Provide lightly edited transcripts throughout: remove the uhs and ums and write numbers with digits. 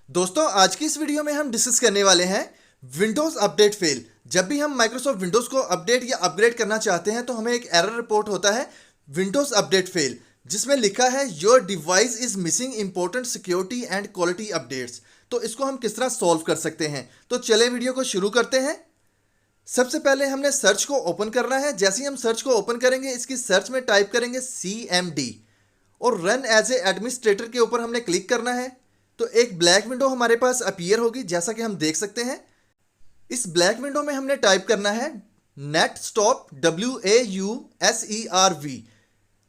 दोस्तों आज की इस वीडियो में हम डिस्कस करने वाले हैं विंडोज अपडेट फेल। जब भी हम माइक्रोसॉफ्ट विंडोज को अपडेट या अपग्रेड करना चाहते हैं तो हमें एक एरर रिपोर्ट होता है विंडोज अपडेट फेल, जिसमें लिखा है your device is missing important security and quality updates. तो इसको हम किस तरह सॉल्व कर सकते हैं, तो चले वीडियो को शुरू करते हैं। सबसे पहले हमने सर्च को ओपन करना है। जैसे ही हम सर्च को ओपन करेंगे, इसकी सर्च में टाइप करेंगे CMD और रन एज ए एडमिनिस्ट्रेटर के ऊपर हमने क्लिक करना है। तो एक ब्लैक विंडो हमारे पास अपीयर होगी, जैसा कि हम देख सकते हैं। इस ब्लैक विंडो में हमने टाइप करना है नेट स्टॉप WAUSERV।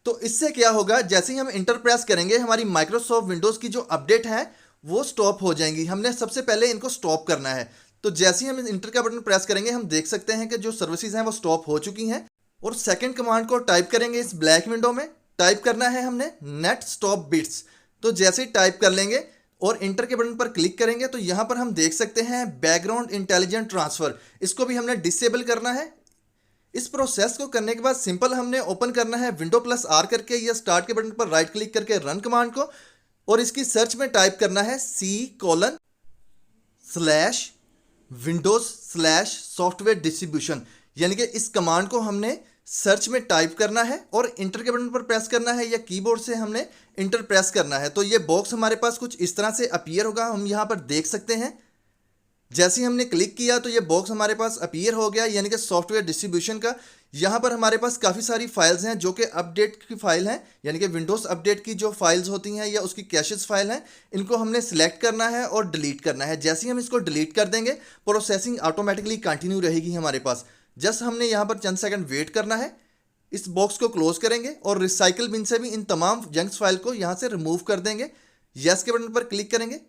तो इससे क्या होगा, जैसे ही हम इंटर प्रेस करेंगे हमारी माइक्रोसॉफ्ट विंडोज की जो अपडेट है वो स्टॉप हो जाएंगी। हमने सबसे पहले इनको स्टॉप करना है। तो जैसे ही हम इंटर का बटन प्रेस करेंगे हम देख सकते हैं कि जो सर्विसेज हैं वो स्टॉप हो चुकी हैं। और सेकंड कमांड को टाइप करेंगे इस ब्लैक विंडो में। टाइप करना है हमने नेट स्टॉप बिट्स। तो जैसे ही टाइप कर लेंगे और इंटर के बटन पर क्लिक करेंगे तो यहां पर हम देख सकते हैं बैकग्राउंड इंटेलिजेंट ट्रांसफर, इसको भी हमने डिसेबल करना है। इस प्रोसेस को करने के बाद सिंपल हमने ओपन करना है Window+R करके या स्टार्ट के बटन पर राइट क्लिक करके रन कमांड को, और इसकी सर्च में टाइप करना है C:\Windows/सॉफ्टवेयर डिस्ट्रीब्यूशन। यानी कि इस कमांड को हमने सर्च में टाइप करना है और इंटर के बटन पर प्रेस करना है या कीबोर्ड से हमने इंटर प्रेस करना है। तो ये बॉक्स हमारे पास कुछ इस तरह से अपीयर होगा, हम यहाँ पर देख सकते हैं। जैसे ही हमने क्लिक किया तो ये बॉक्स हमारे पास अपीयर हो गया, यानी कि सॉफ्टवेयर डिस्ट्रीब्यूशन का। यहाँ पर हमारे पास काफ़ी सारी फाइल्स हैं जो कि अपडेट की फाइल हैं, यानी कि विंडोज़ अपडेट की जो फाइल्स होती हैं या उसकी कैशेस फाइल हैं, इनको हमने सिलेक्ट करना है और डिलीट करना है। जैसे ही हम इसको डिलीट कर देंगे प्रोसेसिंग ऑटोमेटिकली कंटिन्यू रहेगी हमारे पास। जस्ट हमने यहाँ पर चंद सेकंड वेट करना है। इस बॉक्स को क्लोज करेंगे और रिसाइकल बिन से भी इन तमाम जंक्स फाइल को यहाँ से रिमूव कर देंगे। यस के बटन पर क्लिक करेंगे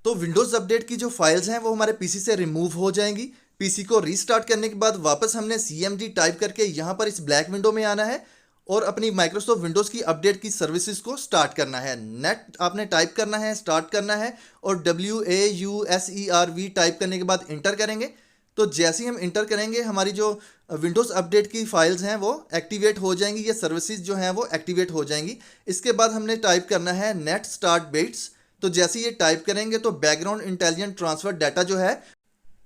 तो विंडोज़ अपडेट की जो फाइल्स हैं वो हमारे पीसी से रिमूव हो जाएंगी। पीसी को रीस्टार्ट करने के बाद वापस हमने CMD टाइप करके यहाँ पर इस ब्लैक विंडो में आना है और अपनी माइक्रोसॉफ्ट विंडोज़ की अपडेट की सर्विसेज को स्टार्ट करना है। नेट आपने टाइप करना है, स्टार्ट करना है और WAUSERV टाइप करने के बाद इंटर करेंगे। तो जैसे ही हम इंटर करेंगे हमारी जो विंडोज़ अपडेट की फाइल्स हैं वो एक्टिवेट हो जाएंगी, ये सर्विसेज जो हैं वो एक्टिवेट हो जाएंगी। इसके बाद हमने टाइप करना है नेट स्टार्ट बिट्स। तो जैसे ये टाइप करेंगे तो बैकग्राउंड इंटेलिजेंट ट्रांसफर डाटा जो है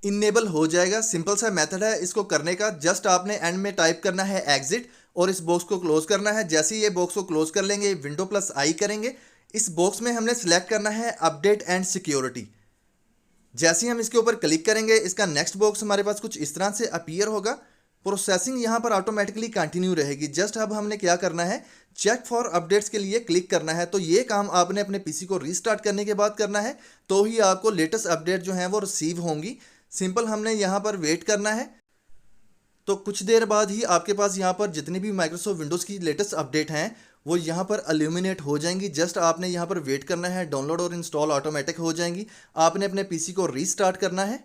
इनेबल हो जाएगा। सिंपल सा मेथड है इसको करने का। जस्ट आपने एंड में टाइप करना है एग्जिट और इस बॉक्स को क्लोज करना है। जैसे ही ये बॉक्स को क्लोज कर लेंगे Window+I करेंगे। इस बॉक्स में हमने सेलेक्ट करना है अपडेट एंड सिक्योरिटी। जैसे ही हम इसके ऊपर क्लिक करेंगे इसका नेक्स्ट बॉक्स हमारे पास कुछ इस तरह से अपीयर होगा। प्रोसेसिंग यहाँ पर ऑटोमेटिकली कंटिन्यू रहेगी। जस्ट अब हमने क्या करना है, चेक फॉर अपडेट्स के लिए क्लिक करना है। तो ये काम आपने अपने पीसी को रीस्टार्ट करने के बाद करना है, तो ही आपको लेटेस्ट अपडेट जो हैं वो रिसीव होंगी। सिंपल हमने यहाँ पर वेट करना है। तो कुछ देर बाद ही आपके पास यहाँ पर जितनी भी माइक्रोसॉफ्ट विंडोज़ की लेटेस्ट अपडेट हैं वो यहाँ पर एल्यूमिनेट हो जाएंगी। जस्ट आपने यहाँ पर वेट करना है, डाउनलोड और इंस्टॉल ऑटोमेटिक हो जाएंगी। आपने अपने पीसी को रीस्टार्ट करना है